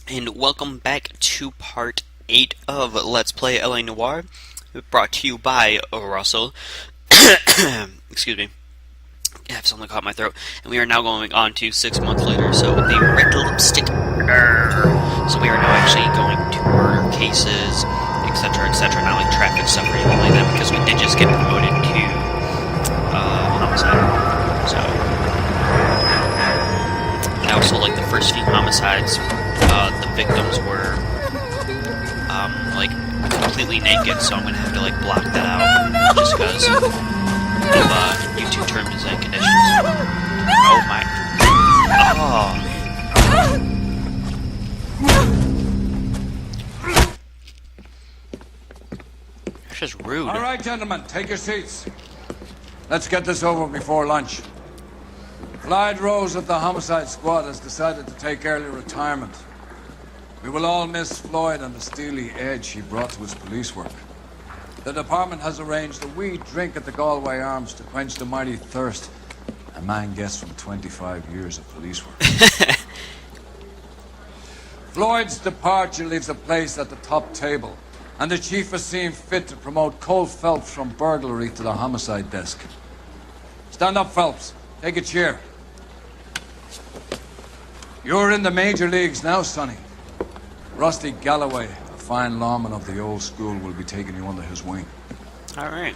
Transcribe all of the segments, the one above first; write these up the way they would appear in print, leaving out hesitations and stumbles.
and welcome back to part 8 of Let's Play LA Noire, brought to you by Russell. Excuse me, I have something caught in my throat. And we are now going on to 6 months later, so the red lipstick. So we are now actually going to murder cases, etc., etc., not like traffic stuff or anything like that, because we did just get promoted to homicide. So, and also, like, the first few homicides, the victims were, like, completely naked, so I'm gonna have to, like, block that out, just because of, YouTube terms and conditions. Oh my. Oh. That's just rude. All right, gentlemen, take your seats. Let's get this over before lunch. Clyde Rose of the homicide squad has decided to take early retirement. We will all miss Floyd and the steely edge he brought to his police work. The department has arranged a wee drink at the Galway Arms to quench the mighty thirst a man gets from 25 years of police work. Floyd's departure leaves a place at the top table, and the chief has seen fit to promote Cole Phelps from burglary to the homicide desk. Stand up, Phelps. Take a chair. You're in the major leagues now, Sonny. Rusty Galloway, a fine lawman of the old school, will be taking you under his wing. All right.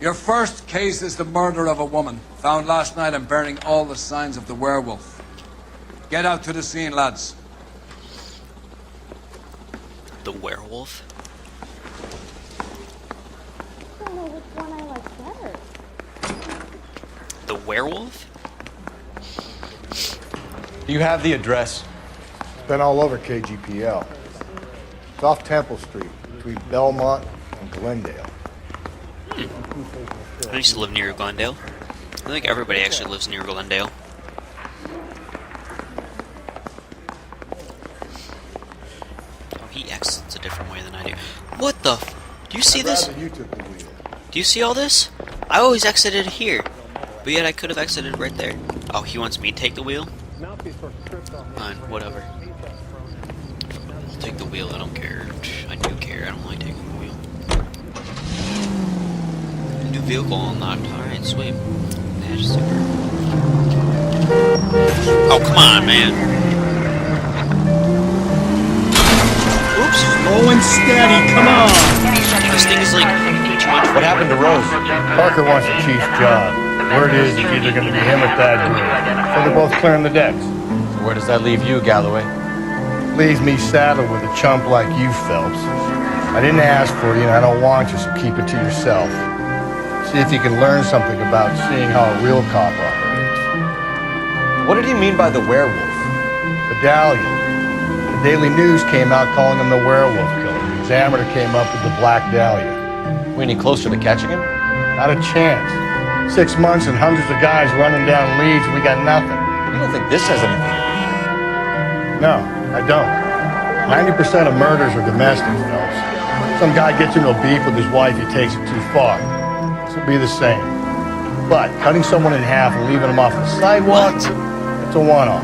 Your first case is the murder of a woman, found last night and bearing all the signs of the werewolf. Get out to the scene, lads. The werewolf? I don't know which one I like better. The werewolf? Do you have the address? Been all over KGPL. It's off Temple Street, between Belmont and Glendale. I used to live near Glendale. I think everybody actually lives near Glendale. Oh, he exits a different way than I do. What the f- Do you see this? You took the wheel. Do you see all this? I always exited here, but yet I could have exited right there. Oh, he wants me to take the wheel? Fine, whatever. I'll take the wheel, I don't care. I do care, I don't like taking the wheel. New vehicle unlocked, alright, sweet. Dash super. Oh, come on, man. Oops. Slow and steady, come on! This thing is like too much. What happened to Rose? Parker wants the chief's job. Word is it's either going to be him or Thad Green. So they're both clearing the decks. So where does that leave you, Galloway? Leaves me saddled with a chump like you, Phelps. I didn't ask for you and I don't want you, so keep it to yourself. See if you can learn something about seeing how a real cop operates. What did he mean by the werewolf? Medallion. The Daily News came out calling him the werewolf killer. The Examiner came up with the Black Dahlia. We any closer to catching him? Not a chance. 6 months and hundreds of guys running down leads and we got nothing. You don't think this has anything to do with it? No, I don't. 90% of murders are domestic, Phelps. Some guy gets into a beef with his wife, he takes it too far. This will be the same. But cutting someone in half and leaving them off the sidewalk, it's a one-off.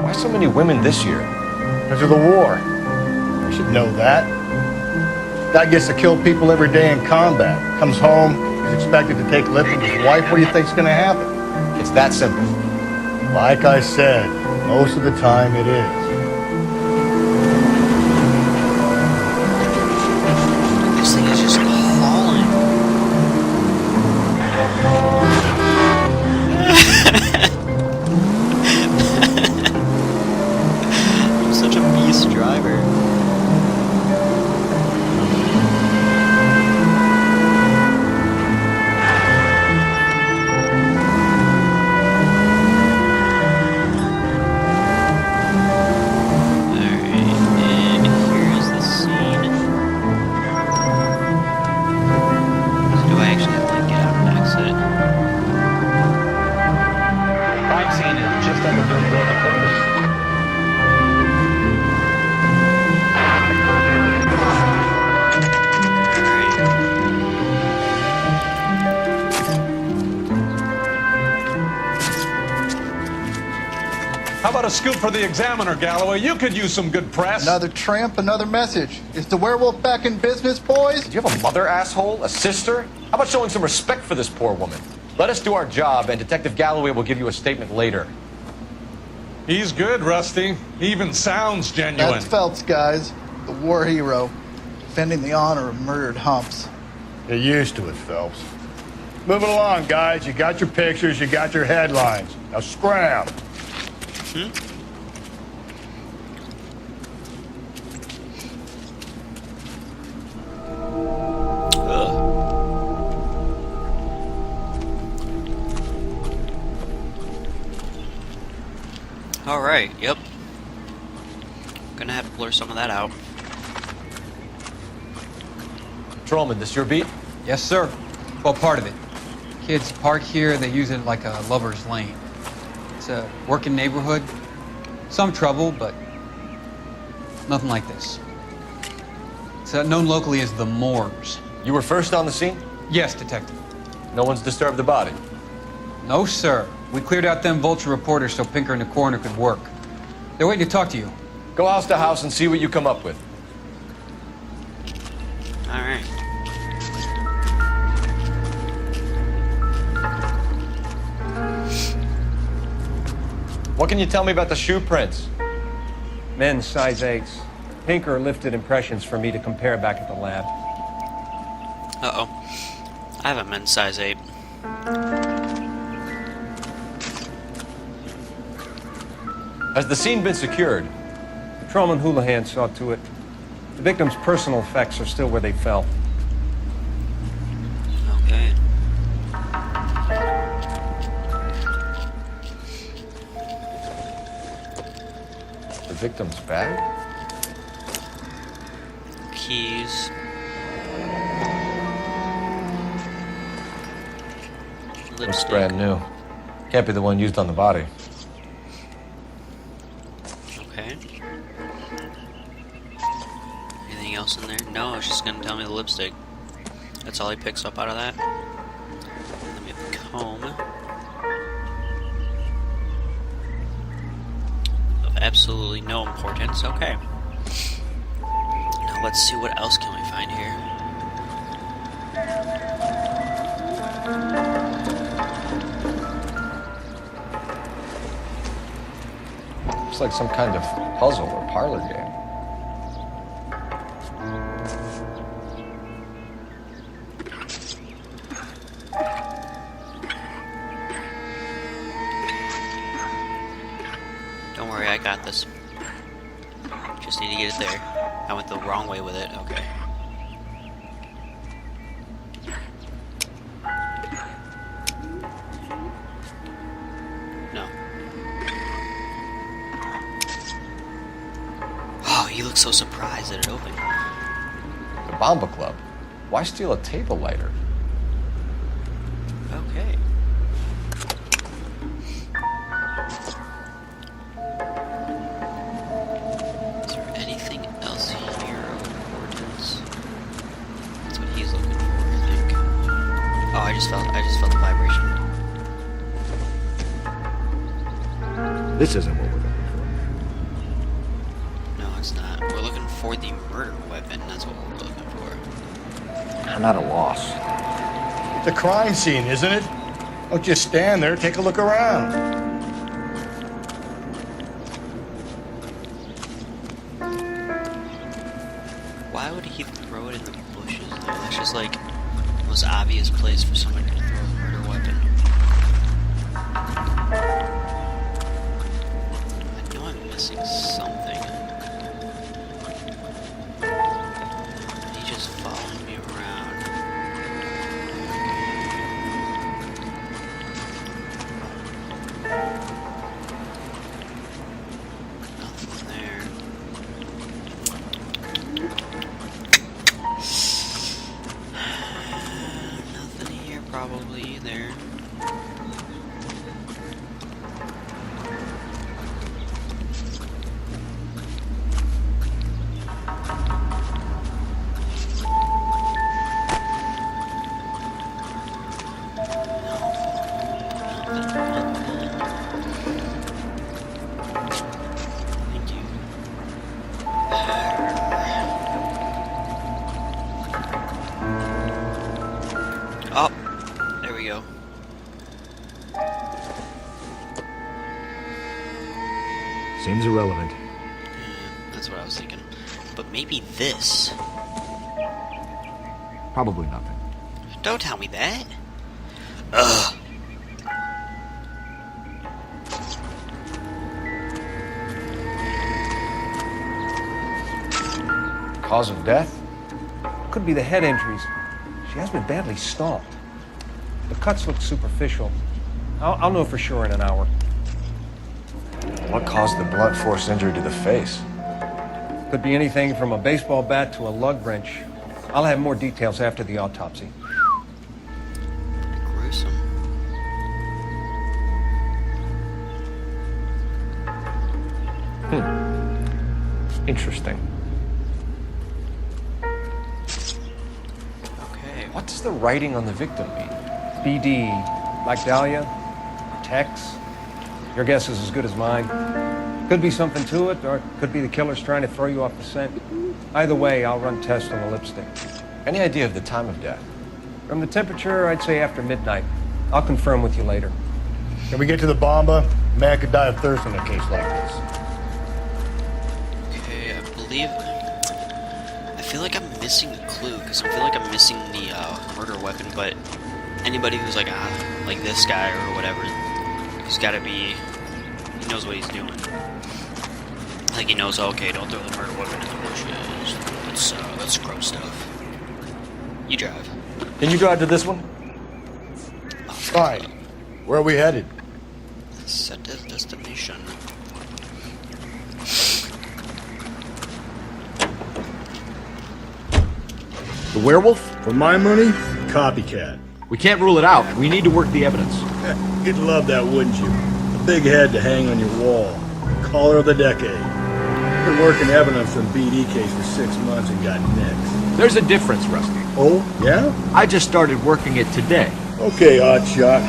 Why so many women this year? Because of the war. You should know that. Guy gets to kill people every day in combat. Comes home, he's expected to take lip with his wife. What do you think's going to happen? It's that simple. Like I said, most of the time it is. This thing is just falling. I'm such a beast driver. How about a scoop for the Examiner, Galloway? You could use some good press. Another tramp, another message. Is the werewolf back in business, boys? Do you have a mother, asshole? A sister? How about showing some respect for this poor woman? Let us do our job, and Detective Galloway will give you a statement later. He's good, Rusty. He even sounds genuine. That's Phelps, guys. The war hero. Defending the honor of murdered humps. Get used to it, Phelps. Move it along, guys. You got your pictures, you got your headlines. Now scram. Alright, yep. Gonna have to blur some of that out. Patrolman, this your beat? Yes, sir. Well, part of it. Kids park here, they use it like a lover's lane. It's a working neighborhood. Some trouble, but nothing like this. It's known locally as the Moors. You were first on the scene? Yes, detective. No one's disturbed the body? No, sir. We cleared out them vulture reporters so Pinker and the coroner could work. They're waiting to talk to you. Go house to house and see what you come up with. Alright. What can you tell me about the shoe prints? Men's size 8s. Pinker lifted impressions for me to compare back at the lab. Uh-oh. I have a men's size 8. Has the scene been secured? Patrolman Houlihan saw to it. The victim's personal effects are still where they fell. Okay. The victim's bag? Keys. Looks Lipstick. brand new. Can't be the one used on the body. Okay. Anything else in there? No, it's just gonna tell me the lipstick. That's all he picks up out of that. Let me have the comb. Of absolutely no importance. Okay. Now let's see what else can we find here. Looks like some kind of puzzle or parlor game. Don't worry, I got this. Just need to get it there. I went the wrong way with it. Okay. No. Oh, he looks so surprised that it opened. The Bomba Club. Why steal a table lighter? Okay. Is there anything else here of importance? That's what he's looking for, I think. Oh, I just felt the vibration. This isn't what we're looking No, it's not. We're looking for the murder weapon. That's what we're looking for. for. I'm at a loss. It's a crime scene, isn't it? Don't just stand there, take a look around. Why would he throw it in the bushes, though? That's just like the most obvious place for someone to throw a murder weapon. I know I'm missing something. He just followed me around. Nothing there. Nothing here probably either. Seems irrelevant. That's what I was thinking. But maybe this. Probably nothing. Don't tell me that. Ugh. Cause of death? Could be the head injuries. She has been badly stomped. The cuts look superficial. I'll know for sure in an hour. What caused the blunt force injury to the face? Could be anything from a baseball bat to a lug wrench. I'll have more details after the autopsy. Gruesome. Interesting. Okay. What does the writing on the victim mean? BD, Black Dahlia, Tex. Your guess is as good as mine. Could be something to it, or it could be the killer's trying to throw you off the scent. Either way, I'll run tests on the lipstick. Any idea of the time of death? From the temperature, I'd say after midnight. I'll confirm with you later. Can we get to the bomba? A man could die of thirst in a case like this. Okay, I believe... I feel like I'm missing a clue, because I feel like I'm missing the murder weapon, but anybody who's like this guy or whatever, he's gotta be... He knows what he's doing. Like, he knows, okay, don't throw the murder weapon in the bushes. That's gross stuff. You drive. Can you drive to this one? Fine. Where are we headed? Set a destination. The werewolf? For my money, copycat. We can't rule it out. We need to work the evidence. You'd love that, wouldn't you? A big head to hang on your wall. Caller of the decade. Been working evidence on BD case for 6 months and got nicks. There's a difference, Rusty. Oh, yeah? I just started working it today. Okay, oddshot.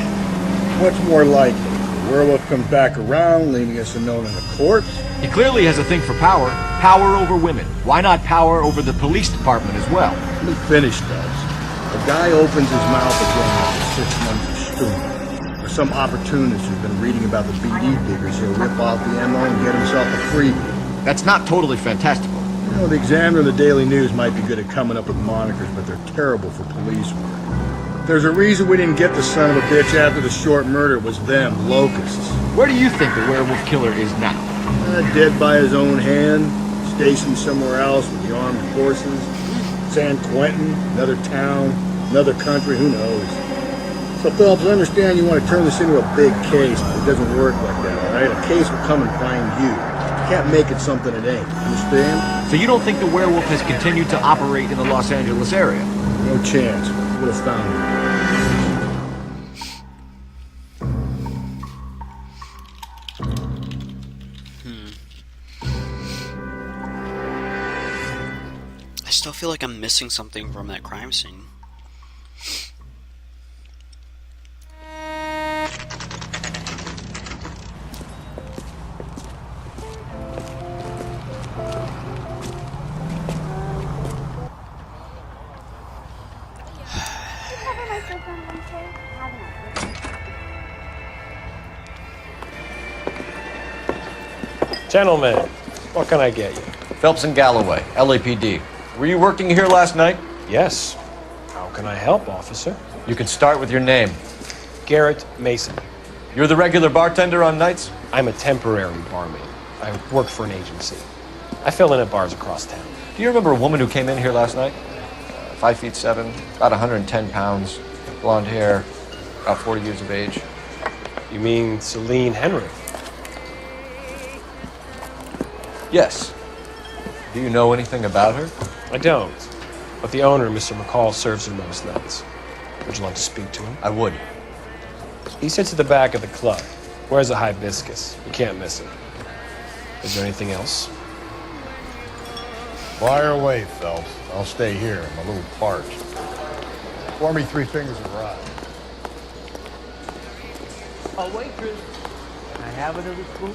What's more likely? The werewolf comes back around, leaving us unknown in a corpse? He clearly has a thing for power. Power over women. Why not power over the police department as well? Let me finish, Stubbs. A guy opens his mouth again after 6 months of stewing. Or some opportunist who's been reading about the BD diggers who'll rip off the ammo and get himself a freebie. That's not totally fantastical. You know, the Examiner and the Daily News might be good at coming up with monikers, but they're terrible for police work. There's a reason we didn't get the son of a bitch after the short murder. It was them, locusts. Where do you think the werewolf killer is now? Dead by his own hand, stationed somewhere else with the armed forces. San Quentin, another town, another country, who knows? So, Phillips, I understand you want to turn this into a big case, but it doesn't work like that, all right? A case will come and find you. You can't make it something it ain't. Understand? So you don't think the werewolf has continued to operate in the Los Angeles area? No chance. Would have found him. I still feel like I'm missing something from that crime scene. Gentlemen, what can I get you? Phelps and Galloway, LAPD. Were you working here last night? Yes. How can I help, officer? You can start with your name. Garrett Mason. You're the regular bartender on nights? I'm a temporary barmaid. I work for an agency. I fill in at bars across town. Do you remember a woman who came in here last night? 5'7", about 110 pounds, blonde hair, about 40 years of age. You mean Celine Henry? Yes. Do you know anything about her? I don't. But the owner, Mr. McCall, serves her most nights. Would you like to speak to him? I would. He sits at the back of the club. Wears a hibiscus. You can't miss him. Is there anything else? Fire away, Phelps. I'll stay here. I'm a little parched. Pour me 3 fingers of rye. A waitress. Can I have another spoon?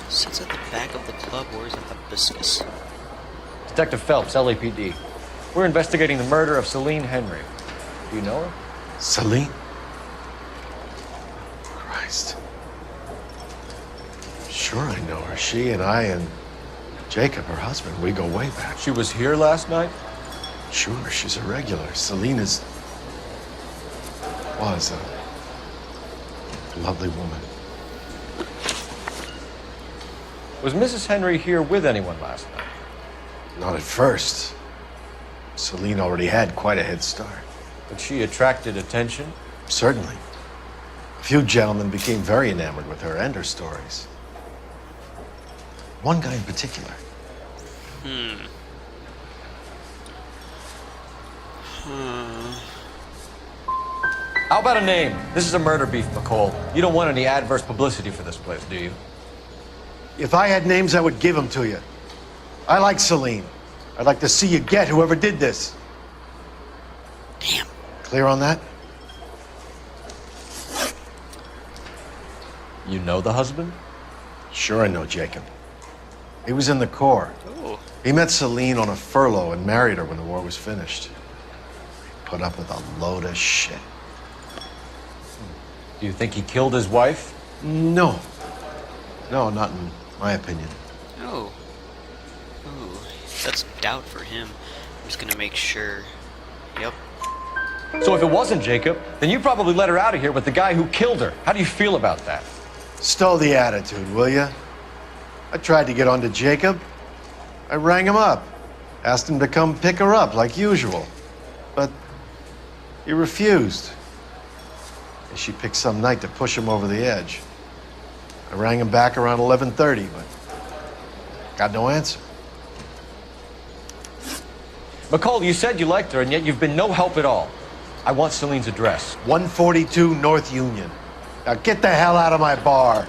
Sits at the back of the club, wears a hibiscus. Detective Phelps, LAPD. We're investigating the murder of Celine Henry. Do you know her? Celine? Christ. Sure. Sure, I know her. She and I and Jacob, her husband, we go way back. She was here last night? Sure, she's a regular. Selena's was a lovely woman. Was Mrs. Henry here with anyone last night? Not at first. Selene already had quite a head start. But she attracted attention? Certainly. A few gentlemen became very enamored with her and her stories. One guy in particular. How about a name? This is a murder beef, McCall. You don't want any adverse publicity for this place, do you? If I had names, I would give them to you. I like Selene. I'd like to see you get whoever did this. Damn. Clear on that? You know the husband? Sure, I know Jacob. He was in the Corps. Oh. He met Selene on a furlough and married her when the war was finished. He put up with a load of shit. Do you think he killed his wife? No. No, not in my opinion. Oh. Ooh. That's doubt for him. I'm just gonna make sure. Yep. So if it wasn't Jacob, then you probably let her out of here with the guy who killed her. How do you feel about that? Stow the attitude, will ya? I tried to get onto Jacob. I rang him up. Asked him to come pick her up like usual. But he refused. And she picked some night to push him over the edge. I rang him back around 11:30, but got no answer. McCall, you said you liked her, and yet you've been no help at all. I want Celine's address. 142 North Union. Now get the hell out of my bar.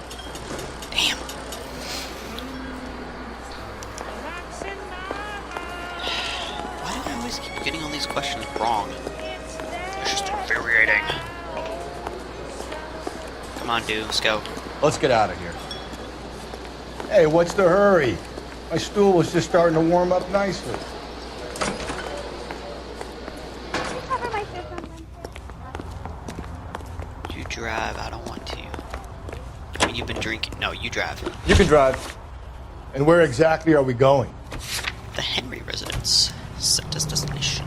Damn. Why do I always keep getting all these questions wrong? It's just infuriating. Come on, dude. Let's go. Let's get out of here. Hey, what's the hurry? My stool was just starting to warm up nicely. Cover my shirt sometimes. You drive. I don't want to. I mean, you've been drinking. No, you drive. You can drive. And where exactly are we going? The Henry residence. Set as destination.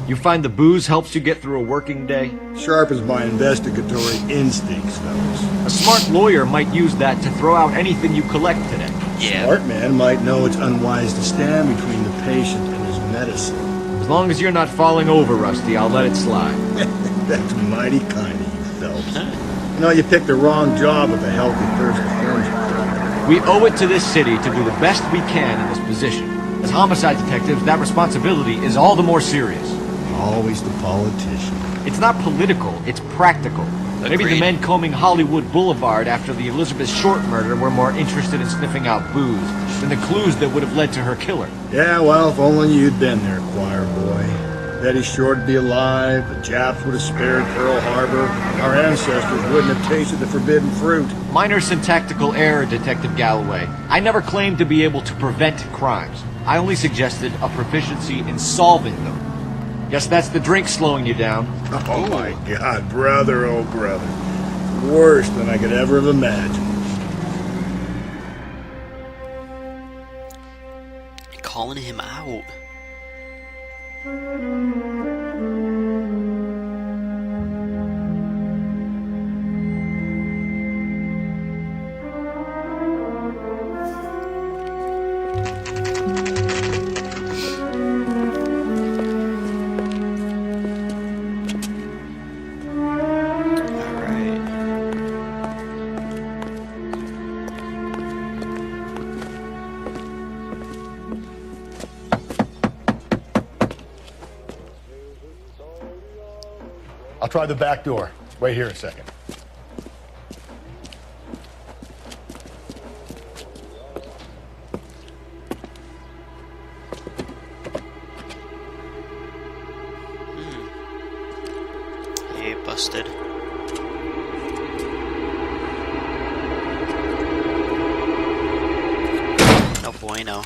You find the booze helps you get through a working day? Sharpens my investigatory instincts, fellas. A smart lawyer might use that to throw out anything you collect today. Yeah. Smart man might know it's unwise to stand between the patient and his medicine. As long as you're not falling over, Rusty, I'll let it slide. That's mighty kind of you, Phelps. You know, you picked the wrong job with a healthy thirst for friendship. We owe it to this city to do the best we can in this position. As homicide detectives, that responsibility is all the more serious. Always the politician. It's not political, it's practical. Maybe the Agreed. men combing Hollywood Boulevard after the Elizabeth Short murder were more interested in sniffing out booze than the clues that would have led to her killer. Yeah, well, if only you'd been there, choir boy. Betty Short would be alive, the Japs would have spared Pearl Harbor, our ancestors wouldn't have tasted the forbidden fruit. Minor syntactical error, Detective Galloway. I never claimed to be able to prevent crimes. I only suggested a proficiency in solving them. Guess that's the drink slowing you down. Oh my God, brother, oh brother. Worse than I could ever have imagined. Calling him out. I'll try the back door. Wait here a second. Hey, busted. No bueno.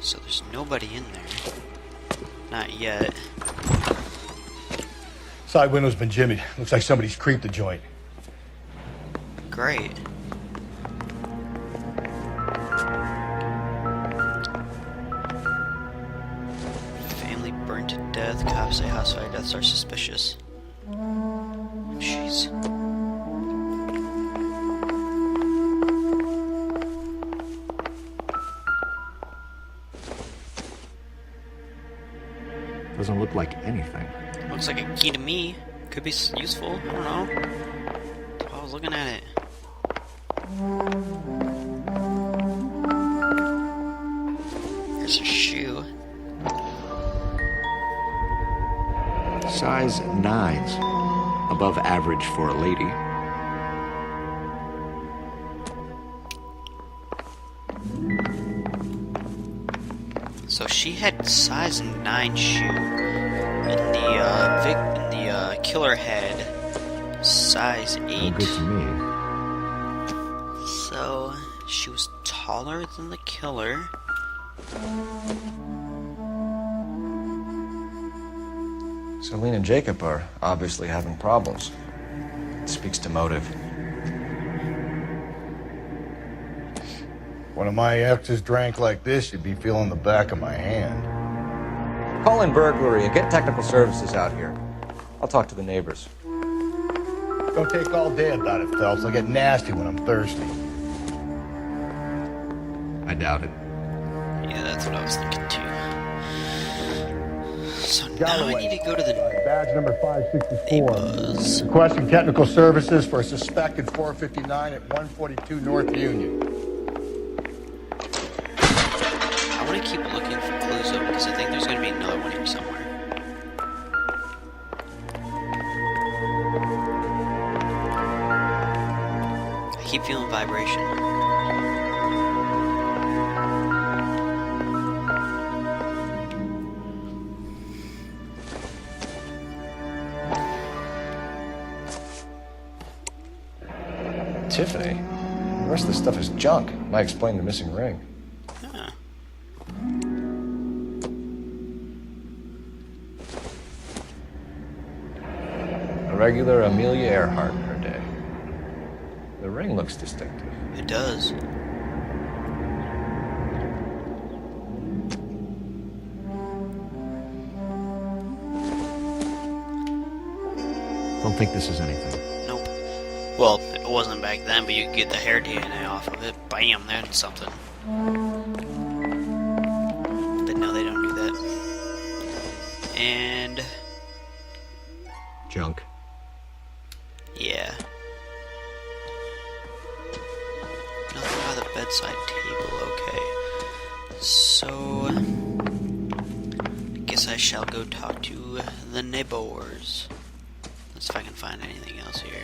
So there's nobody in there. Not yet. Side window's been jimmied. Looks like somebody's creeped the joint. Great. Family burned to death. Cops say homicide deaths are suspicious. Jeez. Doesn't look like anything. Looks like a key to me. Could be useful. I don't know. That's why I was looking at it. There's a shoe. Size 9s. Above average for a lady. So she had size 9 shoe, and the killer had size 8. Well, good to me. So she was taller than the killer. Celine and Jacob are obviously having problems. It speaks to motive. One of my exes drank like this, you'd be feeling the back of my hand. Call in burglary and get technical services out here. I'll talk to the neighbors. Don't take all day about it, Phelps. I'll get nasty when I'm thirsty. I doubt it. Yeah, that's what I was thinking too. So now I need to go to the badge number 564. neighbors. Requesting technical services for a suspected 459 at 142 North Union. I want to keep looking for clues though, because I think there's going to be another one here somewhere. I keep feeling vibration. Tiffany? The rest of the stuff is junk. Might explain the missing ring. Huh. A regular Amelia Earhart in her day. The ring looks distinctive. It does. Don't think this is anything. Nope. Well, it wasn't back then, but you could get the hair DNA off of it. Bam, that's something. But no, they don't do that. And Junk. yeah. Nothing by the bedside table, okay. So I guess I shall go talk to the neighbors. Let's see if I can find anything else here.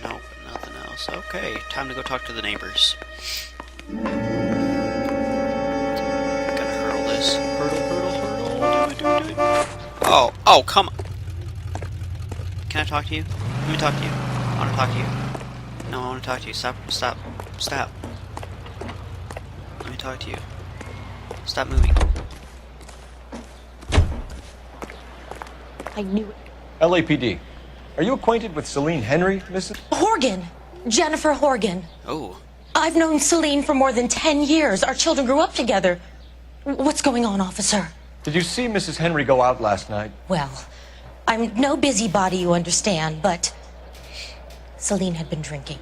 Nope, nothing else. Okay, time to go talk to the neighbors. Gonna hurl this. Hurdle. Oh, come on. Can I talk to you? Let me talk to you. I wanna talk to you. No, I wanna talk to you. Stop. Let me talk to you. Stop moving. I knew it. LAPD. Are you acquainted with Celine Henry, Mrs.? Horgan. Jennifer Horgan. Oh. I've known Celine for more than 10 years. Our children grew up together. What's going on, officer? Did you see Mrs. Henry go out last night? Well, I'm no busybody, you understand, but Celine had been drinking.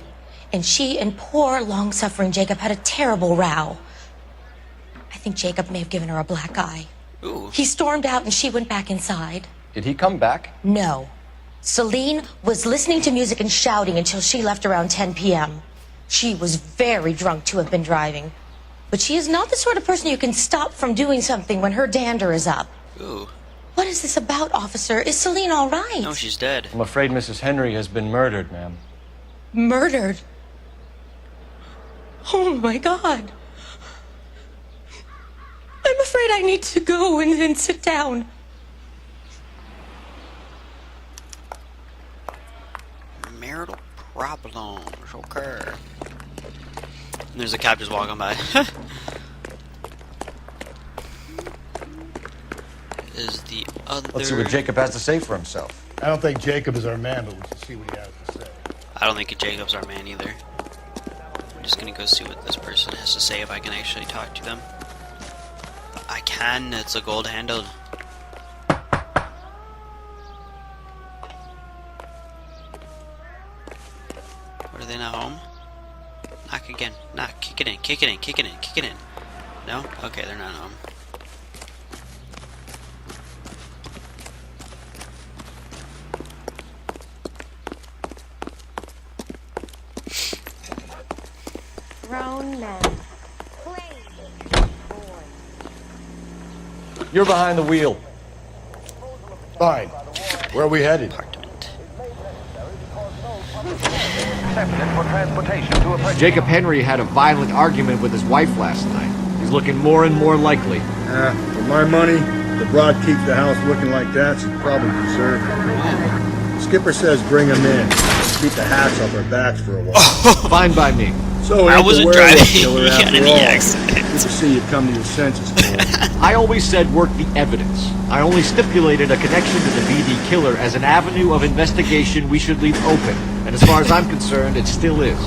And she and poor, long-suffering Jacob had a terrible row. I think Jacob may have given her a black eye. Ooh. He stormed out and she went back inside. Did he come back? No. Celine was listening to music and shouting until she left around 10 p.m. She was very drunk to have been driving. But she is not the sort of person you can stop from doing something when her dander is up. Ooh. What is this about, officer? Is Celine all right? No, she's dead. I'm afraid Mrs. Henry has been murdered, ma'am. Murdered? Oh, my God. I'm afraid I need to go and sit down. Marital problems, okay. And there's a cop just walking by. Is the other... Let's see what Jacob has to say for himself. I don't think Jacob is our man, but we should see what he has to say. I don't think Jacob's our man either. I'm just gonna go see what this person has to say if I can actually talk to them. I can, it's a gold handled. What, are they not home? Knock again. Knock, kick it in, kick it in, kick it in, kick it in. No? Okay, they're not home. Grown men. You're behind the wheel. Fine. Where are we headed? Jacob Henry had a violent argument with his wife last night. He's looking more and more likely. For my money, the broad keeps the house looking like that, she's probably deserved. Skipper says bring him in. Keep the hats off our backs for a while. Fine by me. So I wasn't driving. You got any Good accident. to see you come to your senses, Cole. I always said work the evidence. I only stipulated a connection to the BD killer as an avenue of investigation we should leave open. And as far as I'm concerned, it still is.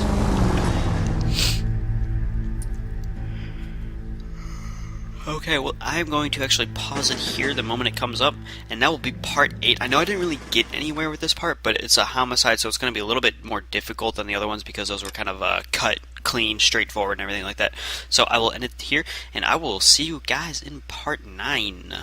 Okay, well, I'm going to actually pause it here the moment it comes up, and that will be part 8. I know I didn't really get anywhere with this part, but it's a homicide, so it's going to be a little bit more difficult than the other ones because those were kind of cut, clean, straightforward, and everything like that. So I will end it here, and I will see you guys in part 9.